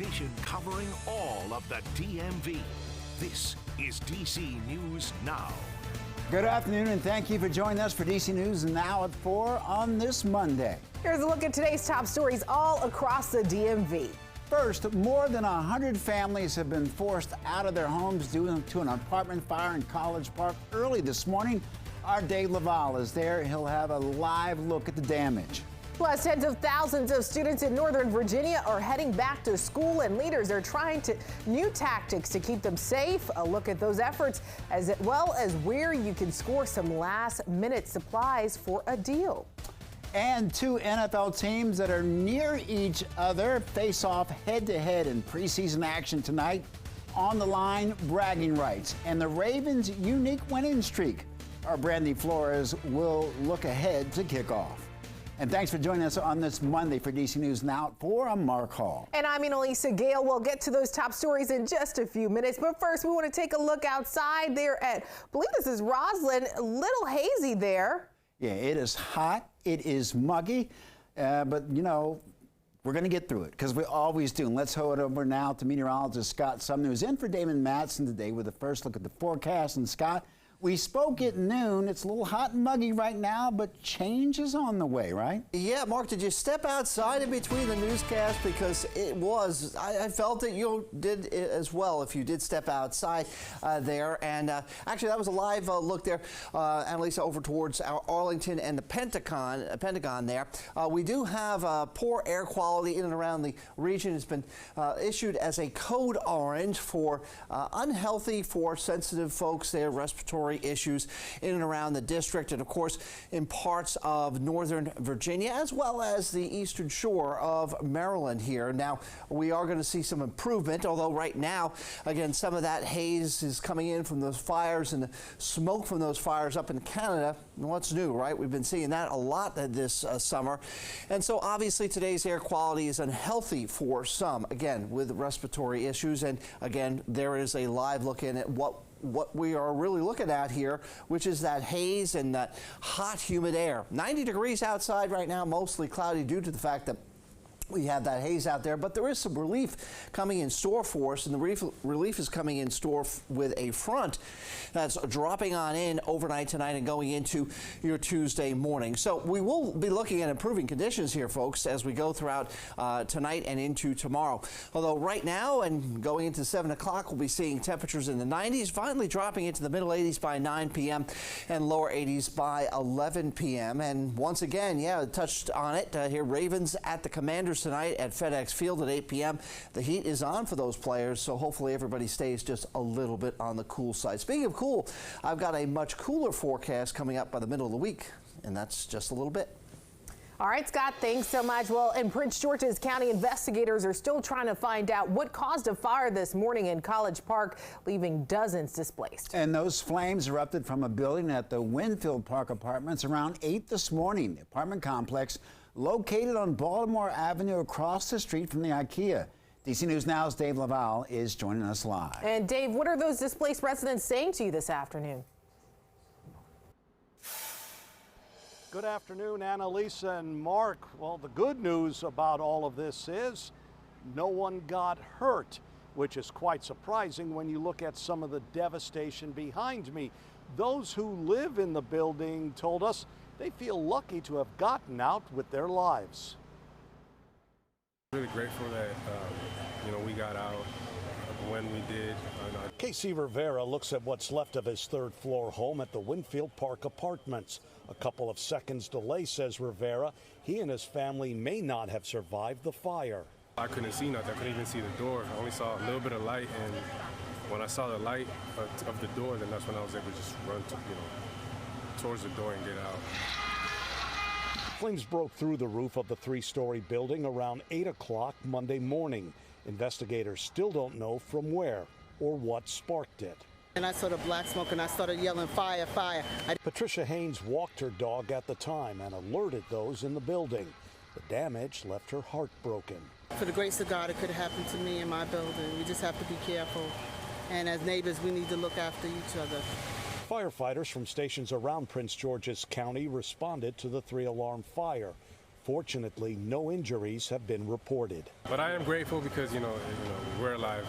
station covering all of the DMV. This is DC News Now. Good afternoon, and thank you for joining us for DC News Now at 4 on this Monday. Here's a look at today's top stories all across the DMV. First, more than 100 families have been forced out of their homes due to an apartment fire in College Park early this morning. Our Dave Laval is there. He'll have a live look at the damage. Plus, tens of thousands of students in Northern Virginia are heading back to school, and leaders are trying new tactics to keep them safe. A look at those efforts, as well as where you can score some last-minute supplies for a deal. And two NFL teams that are near each other face off head-to-head in preseason action tonight. On the line, bragging rights and the Ravens' unique winning streak. Our Brandy Flores will look ahead to kickoff. And thanks for joining us on this Monday for DC News Now at 4. I'm Mark Hall. And I'm Annalisa Gale. We'll get to those top stories in just a few minutes. But first, we want to take a look outside there at, I believe this is Roslyn, a little hazy there. Yeah, it is hot. It is muggy. But, you know, we're going to get through it because we always do. And let's hold it over now to meteorologist Scott Sumner, who's in for Damon Matson today with a first look at the forecast. And, Scott, we spoke at noon. It's a little hot and muggy right now, but change is on the way, right? Yeah, Mark, did you step outside in between the newscast? Because it was, I felt that you did as well if you did step outside there. And actually, that was a live look there, Annalisa, over towards our Arlington and the Pentagon there. We do have poor air quality in and around the region. It's been issued as a code orange for unhealthy for sensitive folks there, respiratory issues in and around the district, and of course in parts of Northern Virginia as well as the eastern shore of Maryland here. Now we are going to see some improvement, although right now again some of that haze is coming in from those fires and the smoke from those fires up in Canada. What's new, right? We've been seeing that a lot this summer, and so obviously today's air quality is unhealthy for some, again with respiratory issues. And again, there is a live look in at what we are really looking at here, which is that haze and that hot, humid air. 90 degrees outside right now, mostly cloudy due to the fact that we have that haze out there, but there is some relief coming in store for us, and the relief is coming in store with a front that's dropping on in overnight tonight and going into your Tuesday morning. So we will be looking at improving conditions here, folks, as we go throughout tonight and into tomorrow. Although right now and going into 7 o'clock, we'll be seeing temperatures in the 90s, finally dropping into the middle 80s by 9 p.m. and lower 80s by 11 p.m. And once again, yeah, touched on it here, Ravens at the Commanders tonight at FedEx Field at 8 p.m. The heat is on for those players, so hopefully everybody stays just a little bit on the cool side. Speaking of cool, I've got a much cooler forecast coming up by the middle of the week, and that's just a little bit. All right, Scott, thanks so much. Well, in Prince George's County, investigators are still trying to find out what caused a fire this morning in College Park, leaving dozens displaced. And those flames erupted from a building at the Winfield Park Apartments around 8 this morning. The apartment complex located on Baltimore Avenue across the street from the IKEA. DC News Now's Dave Laval is joining us live. And Dave, what are those displaced residents saying to you this afternoon? Good afternoon, Annalisa and Mark. Well, the good news about all of this is no one got hurt, which is quite surprising when you look at some of the devastation behind me. Those who live in the building told us they feel lucky to have gotten out with their lives. Really grateful that we got out when we did. Casey Rivera looks at what's left of his third floor home at the Winfield Park Apartments. A couple of seconds delay, says Rivera. He and his family may not have survived the fire. I couldn't see nothing. I couldn't even see the door. I only saw a little bit of light, and when I saw the light of the door, then that's when I was able to just run towards the door and get out. Flames broke through the roof of the three-story building around 8 o'clock Monday morning. Investigators still don't know from where or what sparked it. And I saw the black smoke and I started yelling, fire, fire. Patricia Haynes walked her dog at the time and alerted those in the building. The damage left her heartbroken. For the grace of God, it could have happened to me in my building. We just have to be careful. And as neighbors, we need to look after each other. Firefighters from stations around Prince George's County responded to the 3-alarm fire. Fortunately, no injuries have been reported. But I am grateful because, we're alive.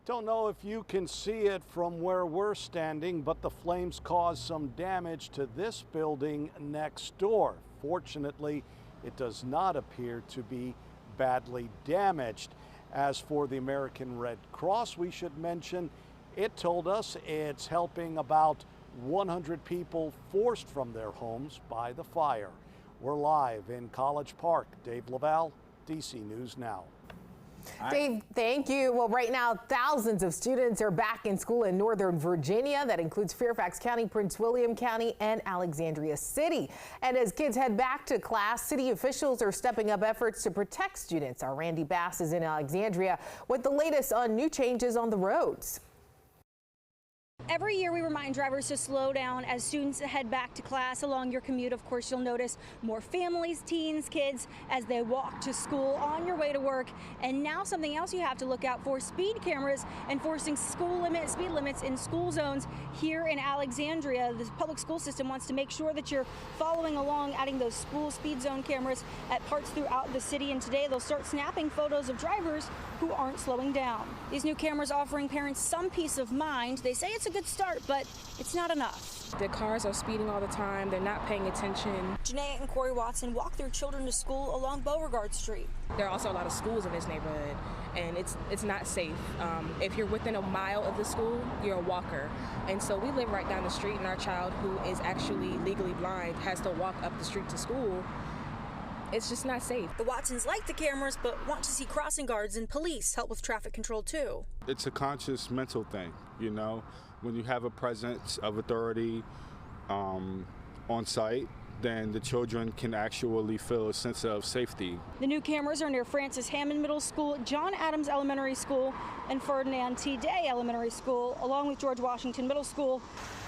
Don't know if you can see it from where we're standing, but the flames caused some damage to this building next door. Fortunately, it does not appear to be badly damaged. As for the American Red Cross, we should mention, it told us it's helping about 100 people forced from their homes by the fire. We're live in College Park. Dave Laval, DC News Now. Dave, thank you. Well, right now, thousands of students are back in school in Northern Virginia. That includes Fairfax County, Prince William County, and Alexandria City. And as kids head back to class, city officials are stepping up efforts to protect students. Our Randy Bass is in Alexandria with the latest on new changes on the roads. Every year we remind drivers to slow down as students head back to class. Along your commute, of course, you'll notice more families, teens, kids as they walk to school on your way to work. And now something else you have to look out for: speed cameras enforcing speed limits in school zones here in Alexandria. The public school system wants to make sure that you're following along, adding those school speed zone cameras at parts throughout the city. And today they'll start snapping photos of drivers who aren't slowing down. These new cameras offering parents some peace of mind. They say it's a good start, but it's not enough. The cars are speeding all the time. They're not paying attention. Janae and Corey Watson walk their children to school along Beauregard Street. There are also a lot of schools in this neighborhood, and it's not safe. If you're within a mile of the school, you're a walker. And so we live right down the street, and our child, who is actually legally blind, has to walk up the street to school. It's just not safe. The Watsons like the cameras, but want to see crossing guards and police help with traffic control too. It's a conscious mental thing, When you have a presence of authority on site, then the children can actually feel a sense of safety. The new cameras are near Francis Hammond Middle School, John Adams Elementary School, and Ferdinand T. Day Elementary School, along with George Washington Middle School.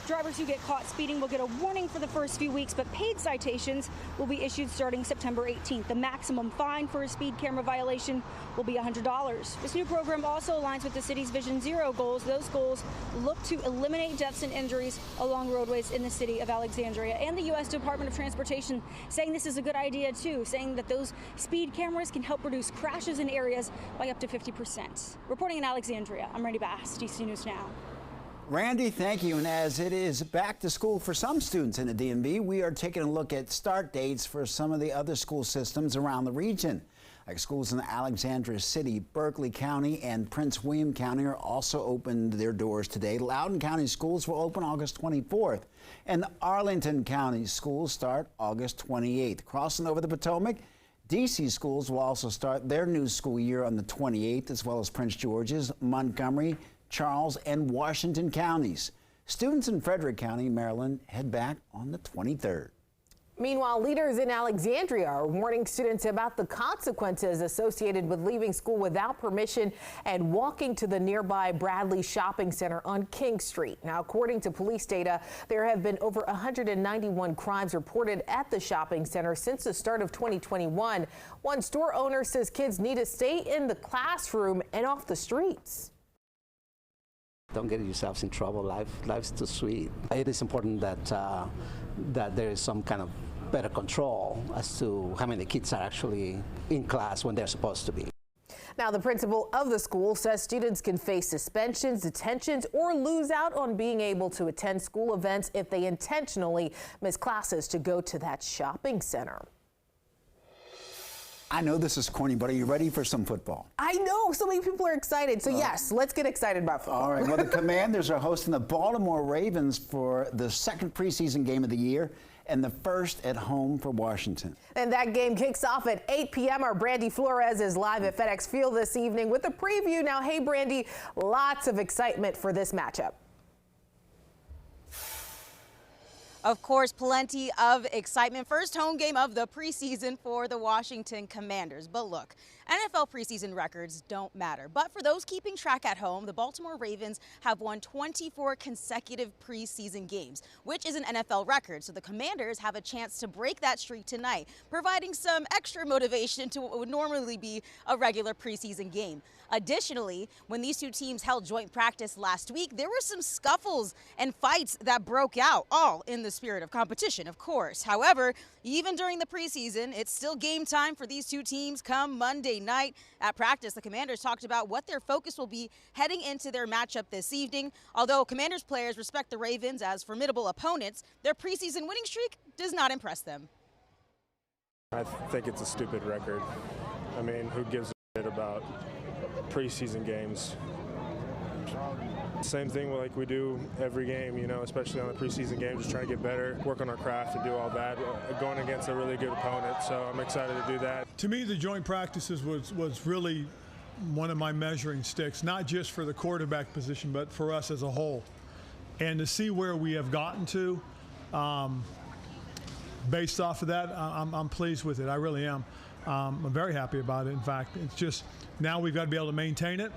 Drivers who get caught speeding will get a warning for the first few weeks, but paid citations will be issued starting September 18th. The maximum fine for a speed camera violation will be $100. This new program also aligns with the city's Vision Zero goals. Those goals look to eliminate deaths and injuries along roadways in the city of Alexandria. And the U.S. Department of Transportation saying this is a good idea too, saying that those speed cameras can help reduce crashes in areas by up to 50%. Reporting in Alexandria, I'm Randy Bass, DC News Now. Randy, thank you. And as it is back to school for some students in the DMV, we are taking a look at start dates for some of the other school systems around the region. Like schools in Alexandria City, Berkeley County, and Prince William County are also opened their doors today. Loudoun County schools will open August 24th, and Arlington County schools start August 28th. Crossing over the Potomac, DC schools will also start their new school year on the 28th, as well as Prince George's, Montgomery, Charles, and Washington counties. Students in Frederick County, Maryland, head back on the 23rd. Meanwhile, leaders in Alexandria are warning students about the consequences associated with leaving school without permission and walking to the nearby Bradley Shopping Center on King Street. Now, according to police data, there have been over 191 crimes reported at the shopping center since the start of 2021. One store owner says kids need to stay in the classroom and off the streets. Don't get yourselves in trouble. Life's too sweet. It is important that that there is some kind of better control as to how many kids are actually in class when they're supposed to be. Now, the principal of the school says students can face suspensions, detentions, or lose out on being able to attend school events if they intentionally miss classes to go to that shopping center. I know this is corny, but are you ready for some football? I know, so many people are excited. So yes, let's get excited about football. All right, well, the Commanders are hosting the Baltimore Ravens for the second preseason game of the year and the first at home for Washington. And that game kicks off at 8 p.m. Our Brandy Flores is live at FedEx Field this evening with a preview. Now, hey, Brandy, lots of excitement for this matchup. Of course, plenty of excitement. First home game of the preseason for the Washington Commanders. But look, NFL preseason records don't matter. But for those keeping track at home, the Baltimore Ravens have won 24 consecutive preseason games, which is an NFL record. So the Commanders have a chance to break that streak tonight, providing some extra motivation to what would normally be a regular preseason game. Additionally, when these two teams held joint practice last week, there were some scuffles and fights that broke out all in the spirit of competition, of course. However, even during the preseason, it's still game time for these two teams come Monday night. At practice, the Commanders talked about what their focus will be heading into their matchup this evening. Although Commanders players respect the Ravens as formidable opponents, their preseason winning streak does not impress them. I think it's a stupid record. I mean, who gives a shit about preseason games? Same thing like we do every game, you know, especially on the preseason games, just trying to get better, work on our craft and do all that, going against a really good opponent, so I'm excited to do that. To me, the joint practices was really one of my measuring sticks, not just for the quarterback position, but for us as a whole. And to see where we have gotten to, based off of that, I'm pleased with it. I really am. I'm very happy about it. In fact, it's just now we've got to be able to maintain it.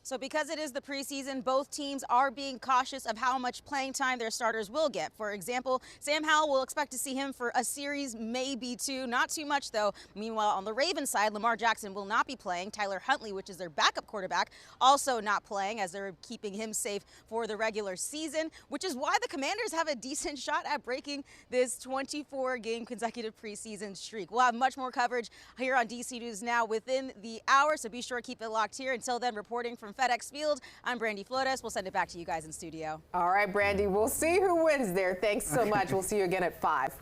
So because it is the preseason, both teams are being cautious of how much playing time their starters will get. For example, Sam Howell will expect to see him for a series, maybe two, not too much though. Meanwhile, on the Ravens side, Lamar Jackson will not be playing. Tyler Huntley, which is their backup quarterback, also not playing as they're keeping him safe for the regular season, which is why the Commanders have a decent shot at breaking this 24-game consecutive preseason streak. We'll have much more coverage here on DC News Now within the hour, so be sure to keep it locked here. Until then, reporting from FedEx Field, I'm Brandy Flores. We'll send it back to you guys in studio. All right, Brandy, we'll see who wins there. Thanks so much. We'll see you again at 5.